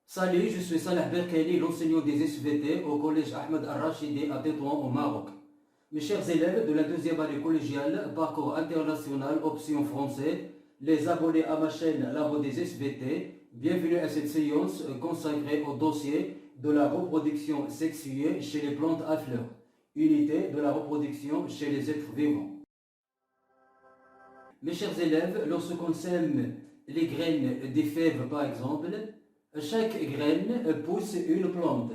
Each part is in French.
Salut, je suis Salah Berkeli, l'enseignant des SVT au collège Ahmed Al-Rachidi à Tétouan au Maroc. Mes chers élèves de la deuxième année collégiale, parcours international, option français, les abonnés à ma chaîne Labo des SVT, bienvenue à cette séance consacrée au dossier de la reproduction sexuée chez les plantes à fleurs, unité de la reproduction chez les êtres vivants. Mes chers élèves, lorsqu'on sème les graines des fèves par exemple, chaque graine pousse une plante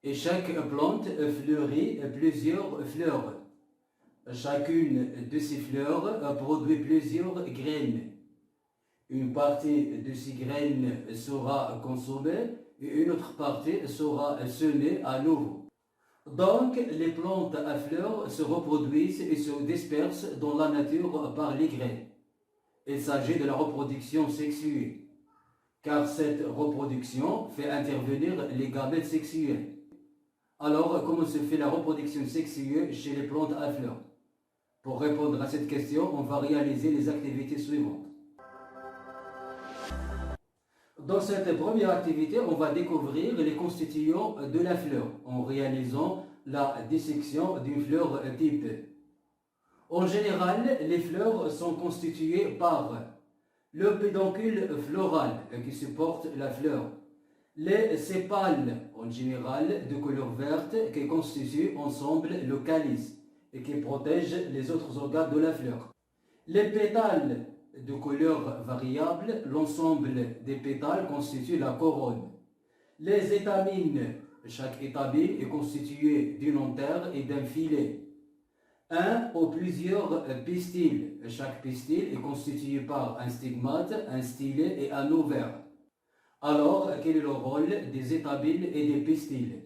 et chaque plante fleurit plusieurs fleurs. Chacune de ces fleurs produit plusieurs graines. Une partie de ces graines sera consommée et une autre partie sera semée à nouveau. Donc, les plantes à fleurs se reproduisent et se dispersent dans la nature par les graines. Il s'agit de la reproduction sexuée, car cette reproduction fait intervenir les gamètes sexuels. Alors, comment se fait la reproduction sexuelle chez les plantes à fleurs? Pour répondre à cette question, on va réaliser les activités suivantes. Dans cette première activité, on va découvrir les constituants de la fleur en réalisant la dissection d'une fleur type. En général, les fleurs sont constituées par le pédoncule floral qui supporte la fleur, les sépales en général de couleur verte qui constituent ensemble le calice et qui protègent les autres organes de la fleur, les pétales de couleur variable, l'ensemble des pétales constitue la couronne, les étamines, chaque étamine est constituée d'une antère et d'un filet, un ou plusieurs pistils. Chaque pistil est constitué par un stigmate, un stylet et un ovaire. Alors, quel est le rôle des étamines et des pistils?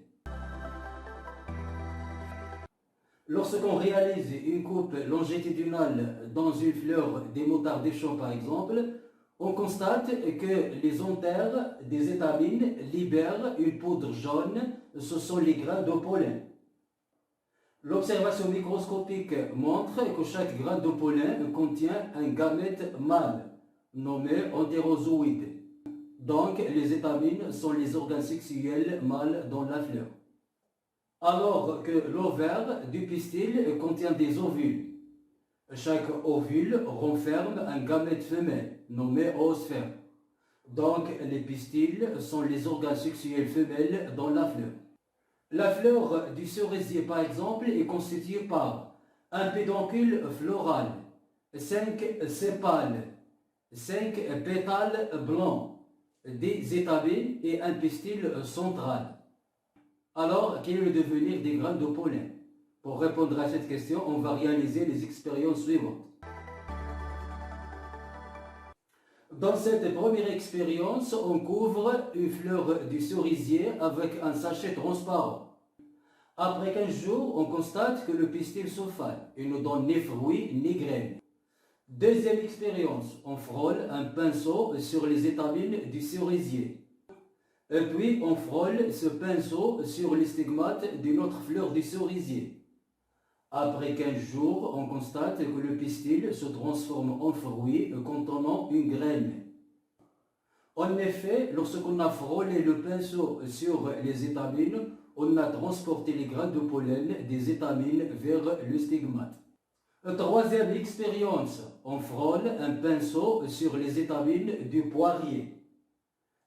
Lorsqu'on réalise une coupe longitudinale dans une fleur des moutardes des champs par exemple, on constate que les antères des étamines libèrent une poudre jaune, ce sont les grains de pollen. L'observation microscopique montre que chaque grain de pollen contient un gamète mâle, nommé entérozoïde. Donc, les étamines sont les organes sexuels mâles dans la fleur. Alors que l'ovaire du pistil contient des ovules. Chaque ovule renferme un gamète femelle, nommé oosphère. Donc, les pistils sont les organes sexuels femelles dans la fleur. La fleur du cerisier, par exemple, est constituée par un pédoncule floral, 5 sépales, 5 pétales blancs, des étamines et un pistil central. Alors, quel est le devenir des grains de pollen? Pour répondre à cette question, on va réaliser les expériences suivantes. Dans cette première expérience, on couvre une fleur du cerisier avec un sachet transparent. Après 15 jours, on constate que le pistil se fane et ne donne ni fruits ni graines. Deuxième expérience, on frôle un pinceau sur les étamines du cerisier. Et puis, on frôle ce pinceau sur les stigmates d'une autre fleur du cerisier. Après 15 jours, on constate que le pistil se transforme en fruit contenant une graine. En effet, lorsqu'on a frôlé le pinceau sur les étamines, on a transporté les grains de pollen des étamines vers le stigmate. Troisième expérience, on frôle un pinceau sur les étamines du poirier.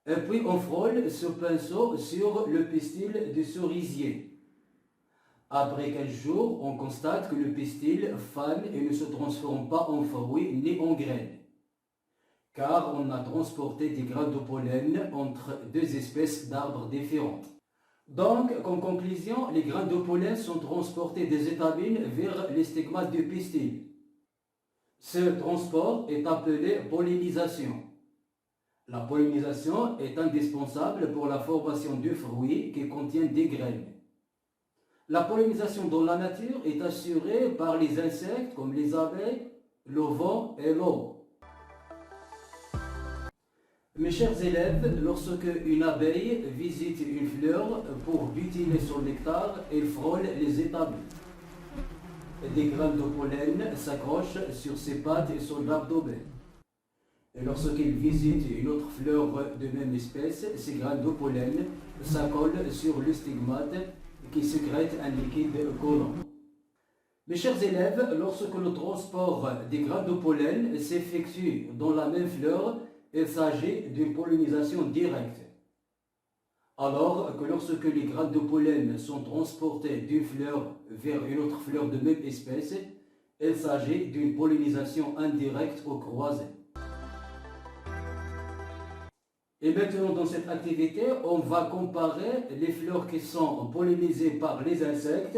Et puis on frôle ce pinceau sur le pistil du cerisier. Après 15 jours, on constate que le pistil fane et ne se transforme pas en fruit ni en graines, car on a transporté des grains de pollen entre deux espèces d'arbres différentes. Donc, comme conclusion, les grains de pollen sont transportés des étamines vers les stigmates du pistil. Ce transport est appelé pollinisation. La pollinisation est indispensable pour la formation du fruit qui contient des graines. La pollinisation dans la nature est assurée par les insectes comme les abeilles, le vent et l'eau. Mes chers élèves, lorsque une abeille visite une fleur pour butiner son nectar, elle frôle les étamines. Des grains de pollen s'accrochent sur ses pattes et son abdomen. Et lorsqu'il visite une autre fleur de même espèce, ces graines de pollen s'accolent sur le stigmate qui sécrète un liquide collant. Mes chers élèves, lorsque le transport des graines de pollen s'effectue dans la même fleur, il s'agit d'une pollinisation directe. Alors que lorsque les graines de pollen sont transportées d'une fleur vers une autre fleur de même espèce, il s'agit d'une pollinisation indirecte ou croisée. Et maintenant, dans cette activité, on va comparer les fleurs qui sont pollinisées par les insectes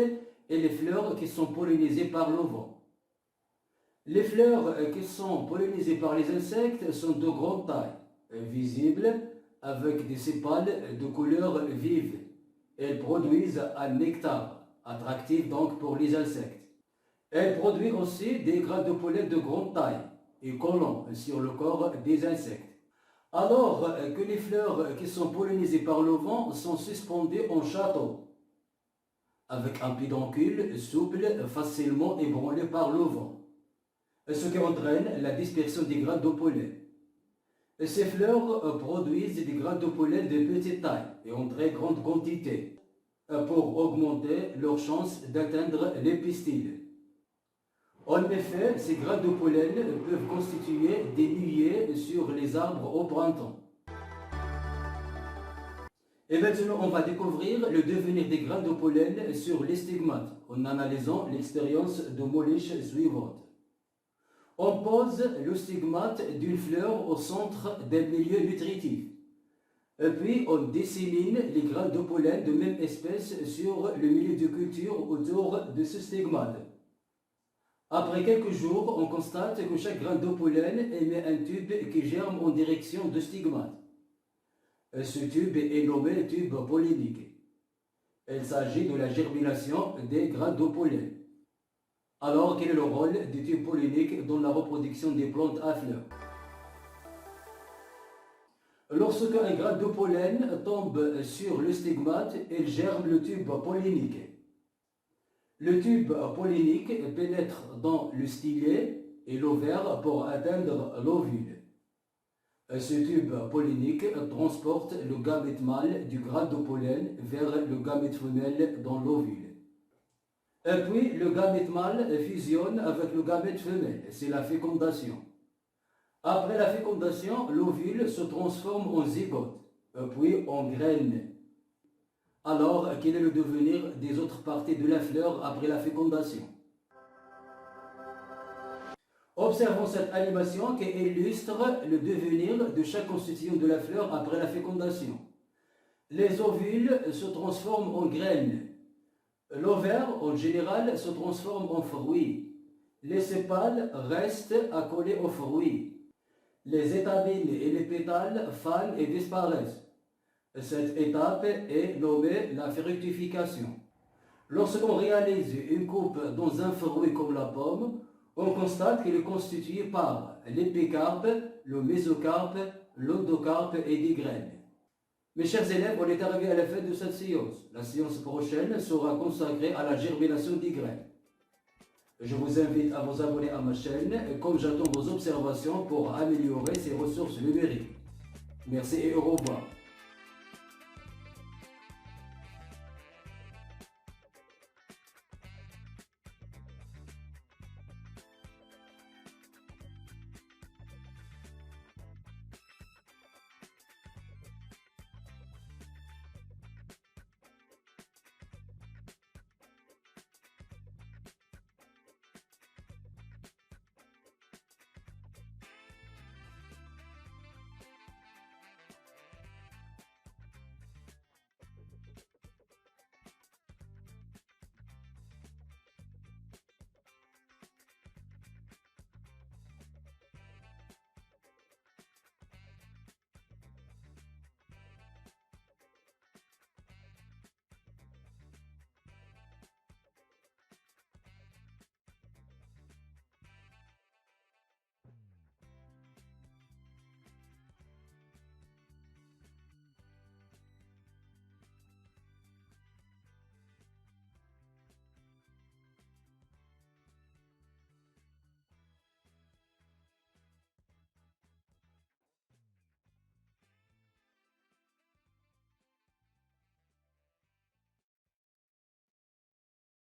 et les fleurs qui sont pollinisées par le vent. Les fleurs qui sont pollinisées par les insectes sont de grande taille, visibles, avec des sépales de couleur vive. Elles produisent un nectar, attractif donc pour les insectes. Elles produisent aussi des grains de pollen de grande taille et collants sur le corps des insectes. Alors que les fleurs qui sont pollinisées par le vent sont suspendues en château, avec un pédoncule souple facilement ébranlé par le vent, ce qui entraîne la dispersion des grains de pollen. Ces fleurs produisent des grains de pollen de petite taille et en très grande quantité pour augmenter leur chance d'atteindre les pistils. En effet, ces grains de pollen peuvent constituer des nuées sur les arbres au printemps. Et maintenant, on va découvrir le devenir des grains de pollen sur les stigmates en analysant l'expérience de Molish suivante. On pose le stigmate d'une fleur au centre d'un milieu nutritif. Et puis, on dissémine les grains de pollen de même espèce sur le milieu de culture autour de ce stigmate. Après quelques jours, on constate que chaque grain de pollen émet un tube qui germe en direction du stigmate. Ce tube est nommé tube pollinique. Il s'agit de la germination des grains de pollen. Alors, quel est le rôle du tube pollinique dans la reproduction des plantes à fleurs? Lorsque un grain de pollen tombe sur le stigmate, il germe le tube pollinique. Le tube pollinique pénètre dans le stylet et l'ovaire pour atteindre l'ovule. Ce tube pollinique transporte le gamète mâle du grain de pollen vers le gamète femelle dans l'ovule. Et puis, le gamète mâle fusionne avec le gamète femelle, c'est la fécondation. Après la fécondation, l'ovule se transforme en zygote, puis en graine. Alors, quel est le devenir des autres parties de la fleur après la fécondation? Observons cette animation qui illustre le devenir de chaque constituant de la fleur après la fécondation. Les ovules se transforment en graines. L'ovaire, en général, se transforme en fruit. Les sépales restent accolés aux fruits. Les étamines et les pétales fanent et disparaissent. Cette étape est nommée la fructification. Lorsqu'on réalise une coupe dans un fruit comme la pomme, on constate qu'il est constitué par l'épicarpe, le mésocarpe, l'endocarpe et des graines. Mes chers élèves, on est arrivé à la fin de cette séance. La séance prochaine sera consacrée à la germination des graines. Je vous invite à vous abonner à ma chaîne, comme j'attends vos observations pour améliorer ces ressources numériques. Merci et au revoir.